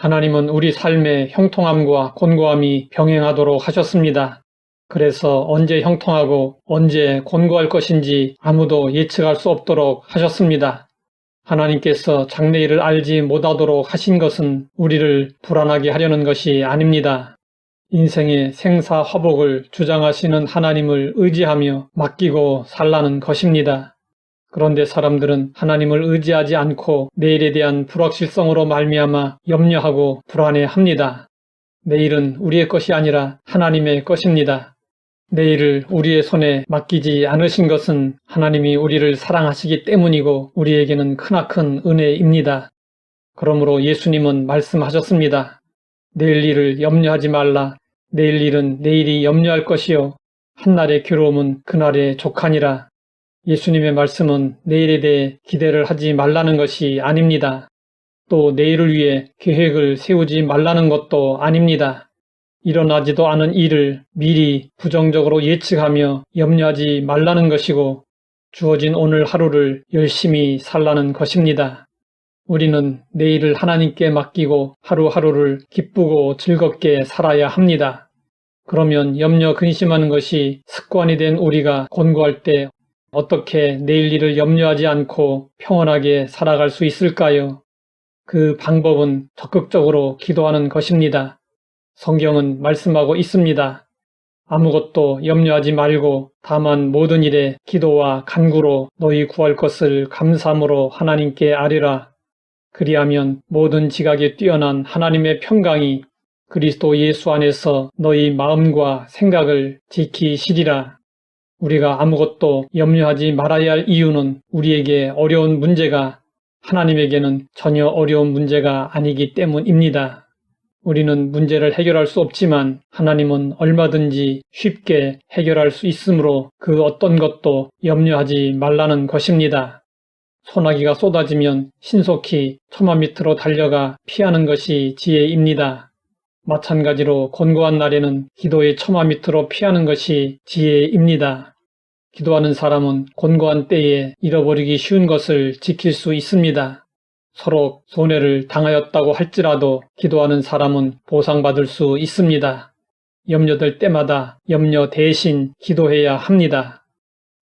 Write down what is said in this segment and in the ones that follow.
하나님은 우리 삶의 형통함과 곤고함이 병행하도록 하셨습니다. 그래서 언제 형통하고 언제 곤고할 것인지 아무도 예측할 수 없도록 하셨습니다. 하나님께서 장래일을 알지 못하도록 하신 것은 우리를 불안하게 하려는 것이 아닙니다. 인생의 생사화복을 주장하시는 하나님을 의지하며 맡기고 살라는 것입니다. 그런데 사람들은 하나님을 의지하지 않고 내일에 대한 불확실성으로 말미암아 염려하고 불안해합니다. 내일은 우리의 것이 아니라 하나님의 것입니다. 내일을 우리의 손에 맡기지 않으신 것은 하나님이 우리를 사랑하시기 때문이고 우리에게는 크나큰 은혜입니다. 그러므로 예수님은 말씀하셨습니다. 내일 일을 염려하지 말라. 내일 일은 내일이 염려할 것이요 한날의 괴로움은 그날의 족하니라. 예수님의 말씀은 내일에 대해 기대를 하지 말라는 것이 아닙니다. 또 내일을 위해 계획을 세우지 말라는 것도 아닙니다. 일어나지도 않은 일을 미리 부정적으로 예측하며 염려하지 말라는 것이고 주어진 오늘 하루를 열심히 살라는 것입니다. 우리는 내일을 하나님께 맡기고 하루하루를 기쁘고 즐겁게 살아야 합니다. 그러면 염려 근심하는 것이 습관이 된 우리가 곤고할 때 어떻게 내일 일을 염려하지 않고 평온하게 살아갈 수 있을까요? 그 방법은 적극적으로 기도하는 것입니다. 성경은 말씀하고 있습니다. 아무것도 염려하지 말고 다만 모든 일에 기도와 간구로 너희 구할 것을 감사함으로 하나님께 아뢰라. 그리하면 모든 지각에 뛰어난 하나님의 평강이 그리스도 예수 안에서 너희 마음과 생각을 지키시리라. 우리가 아무것도 염려하지 말아야 할 이유는 우리에게 어려운 문제가 하나님에게는 전혀 어려운 문제가 아니기 때문입니다. 우리는 문제를 해결할 수 없지만 하나님은 얼마든지 쉽게 해결할 수 있으므로 그 어떤 것도 염려하지 말라는 것입니다. 소나기가 쏟아지면 신속히 처마 밑으로 달려가 피하는 것이 지혜입니다. 마찬가지로 곤고한 날에는 기도의 처마 밑으로 피하는 것이 지혜입니다. 기도하는 사람은 곤고한 때에 잃어버리기 쉬운 것을 지킬 수 있습니다. 서로 손해를 당하였다고 할지라도 기도하는 사람은 보상받을 수 있습니다. 염려될 때마다 염려 대신 기도해야 합니다.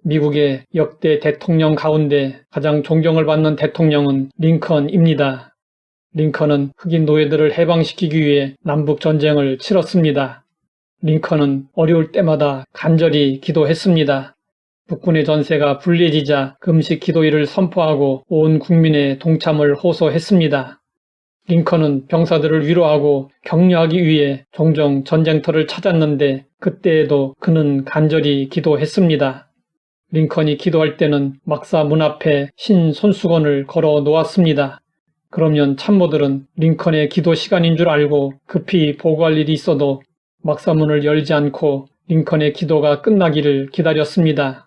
미국의 역대 대통령 가운데 가장 존경을 받는 대통령은 링컨입니다. 링컨은 흑인 노예들을 해방시키기 위해 남북전쟁을 치렀습니다. 링컨은 어려울 때마다 간절히 기도했습니다. 북군의 전세가 불리해지자 금식 기도일을 선포하고 온 국민의 동참을 호소했습니다. 링컨은 병사들을 위로하고 격려하기 위해 종종 전쟁터를 찾았는데 그때에도 그는 간절히 기도했습니다. 링컨이 기도할 때는 막사 문 앞에 흰 손수건을 걸어 놓았습니다. 그러면 참모들은 링컨의 기도 시간인 줄 알고 급히 보고할 일이 있어도 막사문을 열지 않고 링컨의 기도가 끝나기를 기다렸습니다.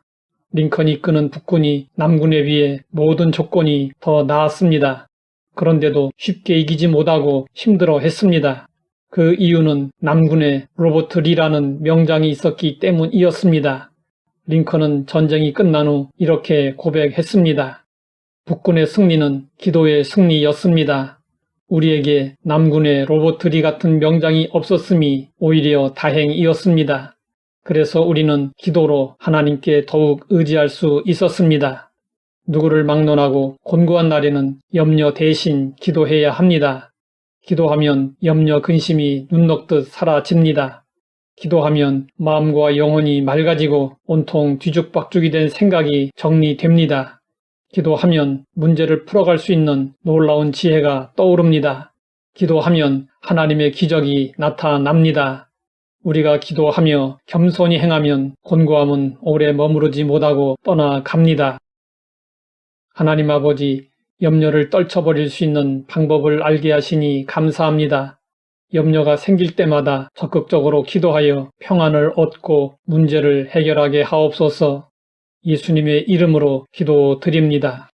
링컨이 이끄는 북군이 남군에 비해 모든 조건이 더 나았습니다. 그런데도 쉽게 이기지 못하고 힘들어했습니다. 그 이유는 남군에 로버트 리라는 명장이 있었기 때문이었습니다. 링컨은 전쟁이 끝난 후 이렇게 고백했습니다. 북군의 승리는 기도의 승리였습니다. 우리에게 남군의 로버트 리 같은 명장이 없었음이 오히려 다행이었습니다. 그래서 우리는 기도로 하나님께 더욱 의지할 수 있었습니다. 누구를 막론하고 곤고한 날에는 염려 대신 기도해야 합니다. 기도하면 염려 근심이 눈 녹듯 사라집니다. 기도하면 마음과 영혼이 맑아지고 온통 뒤죽박죽이 된 생각이 정리됩니다. 기도하면 문제를 풀어갈 수 있는 놀라운 지혜가 떠오릅니다. 기도하면 하나님의 기적이 나타납니다. 우리가 기도하며 겸손히 행하면 곤고함은 오래 머무르지 못하고 떠나갑니다. 하나님 아버지, 염려를 떨쳐버릴 수 있는 방법을 알게 하시니 감사합니다. 염려가 생길 때마다 적극적으로 기도하여 평안을 얻고 문제를 해결하게 하옵소서. 예수님의 이름으로 기도드립니다.